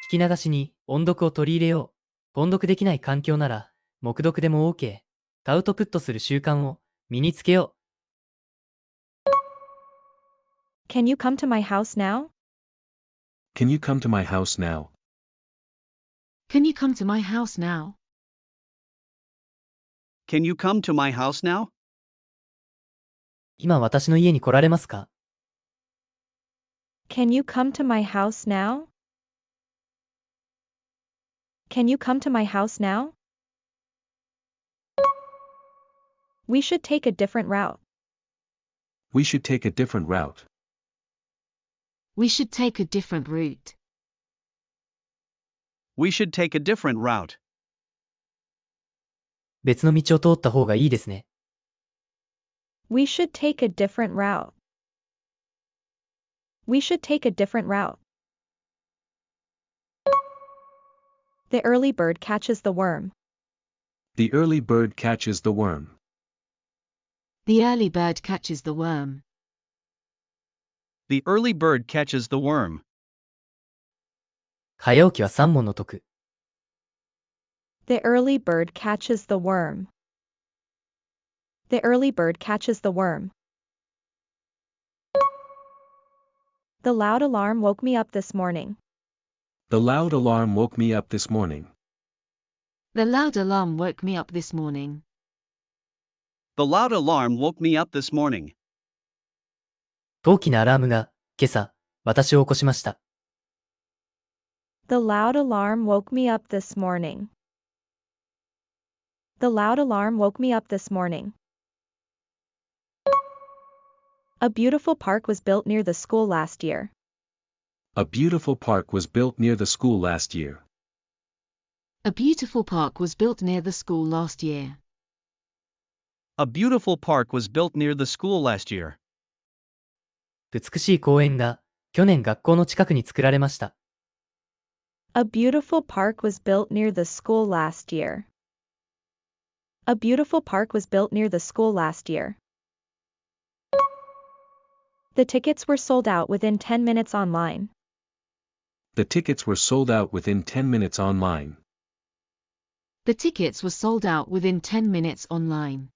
聞き流しに音読を取り入れよう。音読できない環境なら、黙読でも OK。アウトプットする習慣を身につけよう。Can you come to my house now? Can you come to my house now? Can you come to my house now? Can you come to my house now? 今私の家に来られますか？ Can you come to my house now? Can you come to my house now? We should take a different route. We should take a different route. We should take a different route. We should take a different route. 別の道を通った方がいいですね。We should take a different route. We should take a different route. The early bird catches the worm. The early bird catches the worm. The early bird catches the worm. The early bird catches the worm. 早起きは三問の得。The early bird catches the worm. The early bird catches the worm. The loud alarm woke me up this morning. The loud alarm woke me up this morning. The loud alarm woke me up this morning. The loud alarm woke me up this morning. 大きなアラームが今朝私を起こしました。The loud alarm woke me up this morning. The loud alarm woke me up this morning. A beautiful park was built near the school last year. A beautiful park was built near the school last year. A beautiful park was built near the school last year. A beautiful park was built near the school last year. 美しい公園が去年学校の近くに作られました。A beautiful park was built near the school last year. A beautiful park was built near the school last year. The tickets were sold out within 10 minutes online. The tickets were sold out within 10 minutes online. The tickets were sold out within 10 minutes online.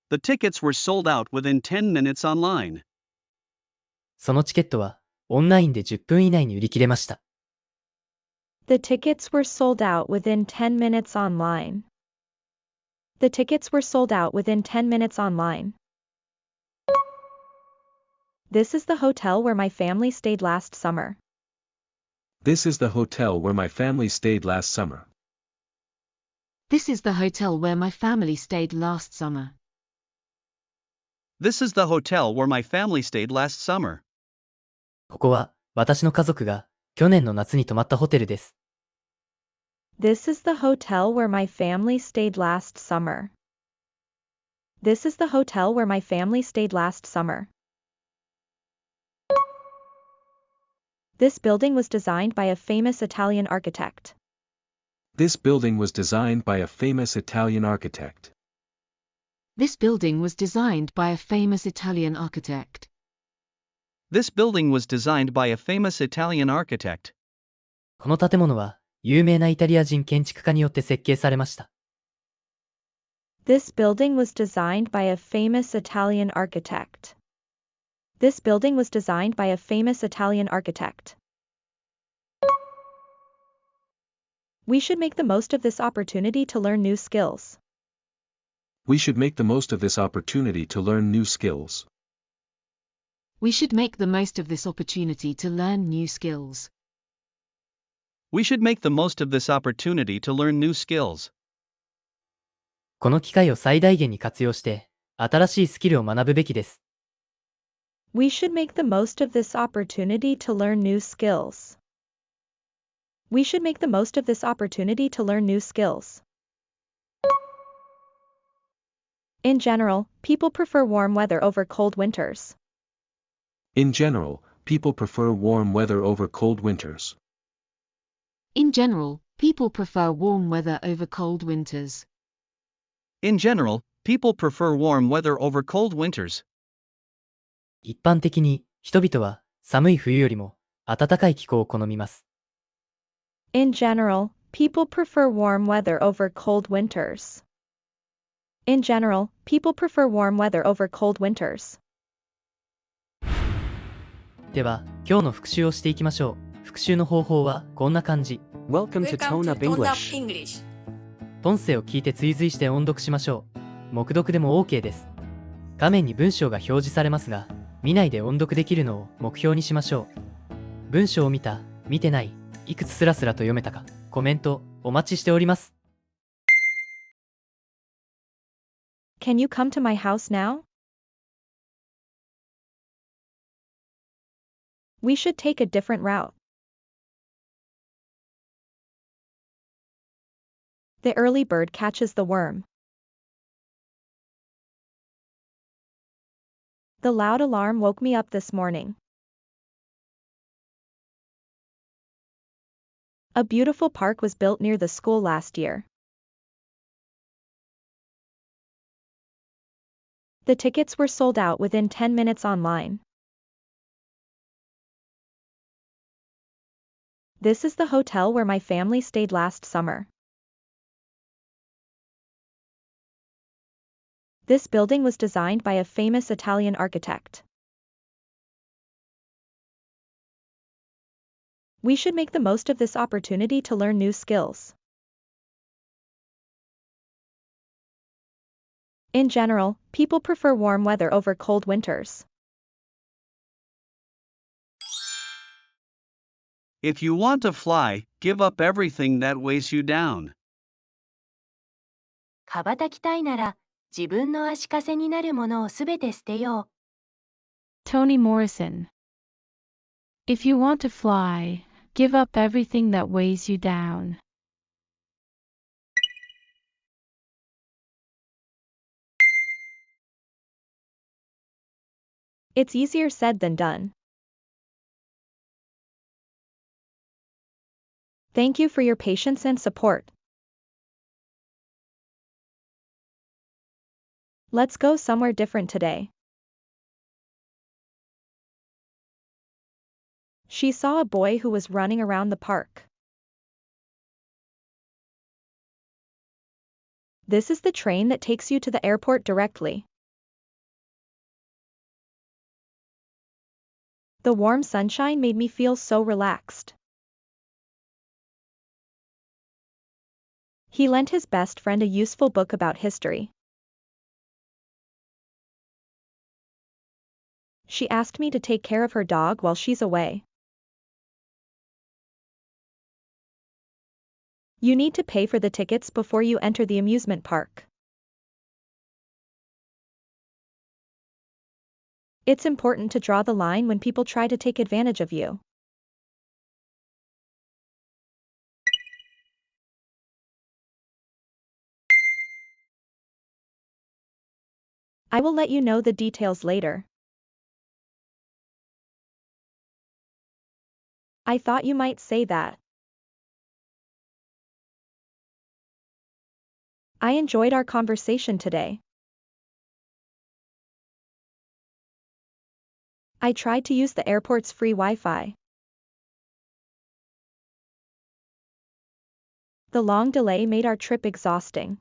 The tickets were sold out within 10 minutes online. そのチケットはオンラインで10分以内に売り切れました。The tickets were sold out within 10 minutes online. The tickets were sold out within 10 minutes online. This is the hotel where my family stayed last summer. This is the hotel where my family stayed last summer. This is the hotel where my family stayed last summer. This is the hotel where my family stayed last summer. ここは私の家族が去年の夏に泊まったホテルです。This is the hotel where my family stayed last summer. This is the hotel where my family stayed last summer. This building was designed by a famous Italian architect. This building was designed by a famous Italian architect. This building was designed by a famous Italian architect. This building was designed by a famous Italian architect. この建物は有名なイタリア人建築家によって設計されました。This building was designed by a famous Italian architect. This building was designed by a famous Italian architect. We should make the most of this opportunity to learn new skills. We should make the most of this opportunity to learn new skills. We should make the most of this opportunity to learn new skills. We should make the most of this opportunity to learn new skills. この機会を最大限に活用して、新しいスキルを学ぶべきです。We should make the most of this opportunity to learn new skills. We should make the most of this opportunity to learn new skills. In general, people prefer warm weather over cold winters. In general, people prefer warm weather over cold winters. In general, people prefer warm weather over cold winters. In general, people prefer warm weather over cold winters. 一般的に人々は寒い冬よりも暖かい気候を好みます。In general, people prefer warm weather over cold winters. In general, people prefer warm weather over cold winters. では、今日の復習をしていきましょう。復習の方法はこんな感じ。Welcome to Tone Up English. 音声を聞いて追随して音読しましょう。黙読でも OK です。画面に文章が表示されますが、見ないで音読できるのを目標にしましょう。文章を見た、見てない、いくつスラスラと読めたか、コメントお待ちしております。Can you come to my house now? We should take a different route. The early bird catches the worm. The loud alarm woke me up this morning. A beautiful park was built near the school last year. The tickets were sold out within 10 minutes online. This is the hotel where my family stayed last summer. This building was designed by a famous Italian architect. We should make the most of this opportunity to learn new skills. In general, people prefer warm weather over cold winters. If you want to fly, give up everything that weighs you down. 羽ばたきたいなら、自分の足かせになるものをすべて捨てよう。Toni Morrison. If you want to fly, give up everything that weighs you down. It's easier said than done. Thank you for your patience and support. Let's go somewhere different today. She saw a boy who was running around the park. This is the train that takes you to the airport directly. The warm sunshine made me feel so relaxed. He lent his best friend a useful book about history. She asked me to take care of her dog while she's away. You need to pay for the tickets before you enter the amusement park. It's important to draw the line when people try to take advantage of you. I will let you know the details later. I thought you might say that. I enjoyed our conversation today. I tried to use the airport's free Wi-Fi. The long delay made our trip exhausting.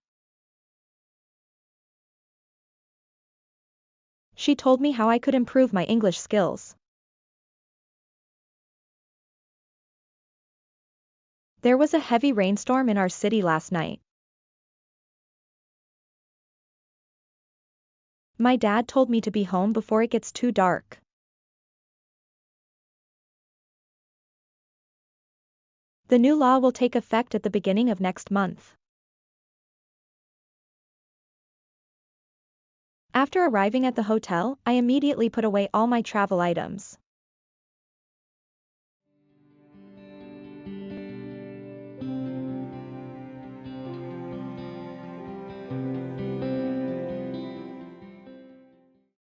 She told me how I could improve my English skills. There was a heavy rainstorm in our city last night. My dad told me to be home before it gets too dark. The new law will take effect at the beginning of next month. After arriving at the hotel, I immediately put away all my travel items.